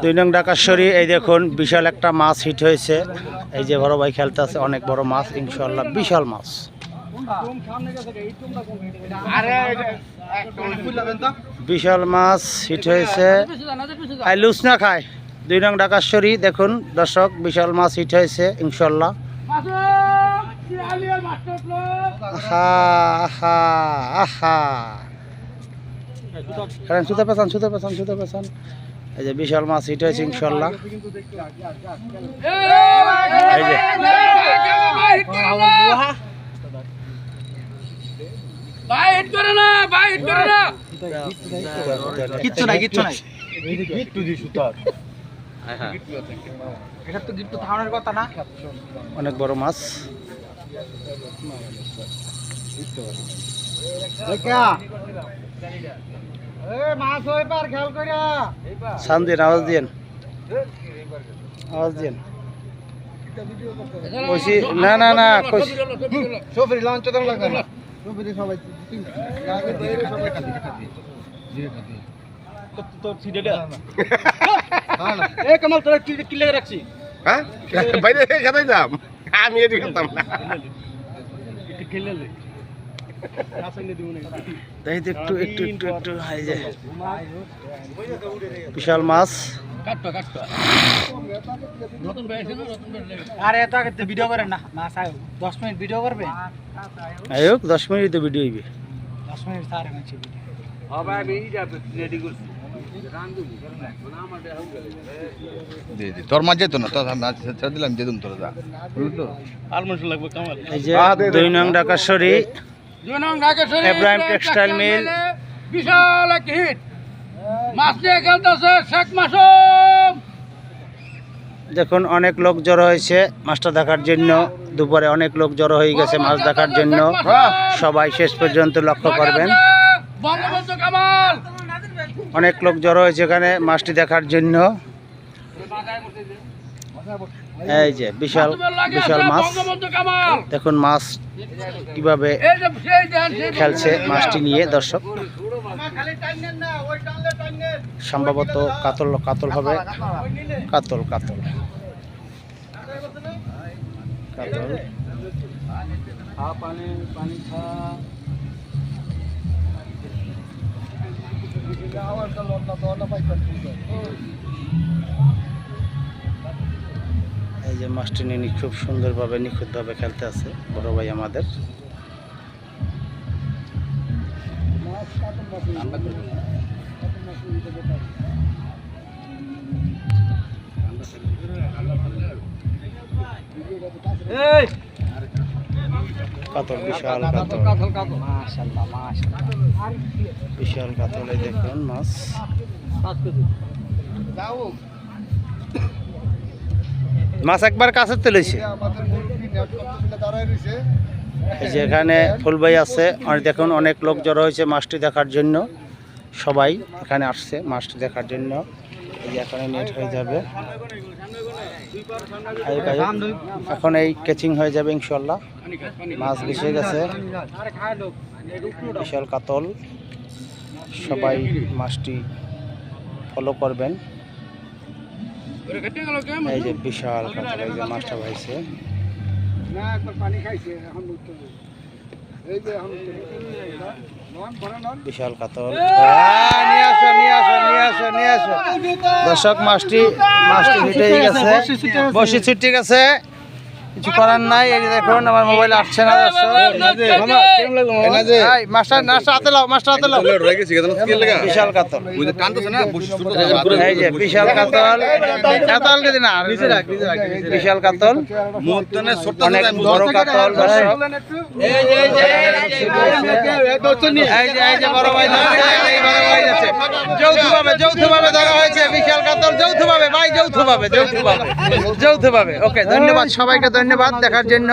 2 নং ঢাকাশ্বরী। এই দেখুন বিশাল একটা মাছ হিট হয়েছে। এই যে বড় ভাই খেলতে আছে, অনেক বড় মাছ ইনশাআল্লাহ, বিশাল মাছ। বিশাল মাছ হিট হয়েছে। লুচ না খায় 2 নং ঢাকাশ্বরী। দেখুন দর্শক, বিশাল মাছ হিট হয়েছে ইনশাআল্লাহ। আহা আহা আহা, সুতা পেছান সুতা পেছান সুতা পেছান। এই যে বিশাল মাছ হিট হয়েছে ইনশাআল্লাহ। এই যে কিচ্ছু নাই কিচ্ছু নাই, অনেক বড় মাছ। শান্তির আওয়াজ দিন, আওয়াজ দিন। না না না কামাল তোরা কি লেগে রাখছি? হ্যাঁ বাইরে খেতে যাম, আমি এটি খেতাম না। একটু একটু একটু একটু বিশাল মাছ। আরে এত আগে ভিডিও করেন না, মাছ আয় 10 মিনিট ভিডিও করবে। আয়োক 10 মিনিটে ভিডিও হইবে। 10 মিনিট সারে মাছ ভিডিও হবে। আমি এইটা রেডি করছি, তোর মাঝে তো না, তোর ছেড়ে দিলাম যে তুমি তোরা যা বুঝলো। এই যে 2 নং ঢাকাশ্বরী ইব্রাহিম টেক্সটাইল মিল, বিশাল এক হিট মাছ নিয়ে খেলতেছে শেখ মাসুম। দেখুন অনেক লোক জড়ো হয়েছে মাছটা দেখার জন্য। দুপুরে অনেক লোক জড়ো হয়ে গেছে মাছ দেখার জন্য। সবাই শেষ পর্যন্ত লক্ষ্য করবেন। অনেক লোক জড়ো হয়েছে এখানে মাছটি দেখার জন্য। এই যে বিশাল বিশাল মাছ, দেখুন মাছ কিভাবে খেলছে মাছটি নিয়ে। দর্শক সম্ভবত কাতল কাতল হবে, কাতল কাতল কাতল। এই যে মাছটি নিয়ে খুব সুন্দরভাবে নিখুঁতভাবে খেলতে আছে বড় ভাই আমাদের। কাতল, বিশাল কাতল, বিশাল কাতল। এই দেখুন মাছ। মাছ একবার কাছে তুলেছে। এই যে এখানে ফুলবাই আছে, আর দেখুন অনেক লোক জড়ো হয়েছে মাছটি দেখার জন্য। সবাই এখানে আসছে মাছটি দেখার জন্য। এই যে এখানে নেট হয়ে যাবে, এখন এই ক্যাচিং হয়ে যাবে ইনশাল্লাহ। মাছ ভেসে গেছে, বিশাল কাতল। সবাই মাছটি ফলো করবেন। এই যে বিশাল কাতল, এই যে মাছটা ভাইছে, বিশাল কাতল। নিয়ে আসো নিয়ে আসো নিয়ে আসো নিয়ে আসো। দর্শক মাছটি হেঁটে গেছে, বসি ছুটি গেছে, কিছু করার নাই। এই যে দেখুন আমার মোবাইল আসছে না দর্শক। মাছটা হাতে লাও, মাছটা হাতে লাও। বিশাল কাতল, এই যে বিশাল কাতল। কাতল দিদি না, বিশাল কাতল, অনেক বড় কাতল দর্শক। এই যে বড় ভাই যৌথভাবে যৌথভাবে ধরা হয়েছে বিশাল কাতল, যৌথভাবে ভাই, যৌথভাবে যৌথভাবে যৌথভাবে। ওকে, ধন্যবাদ সবাইকে, ধন্যবাদ দেখার জন্য।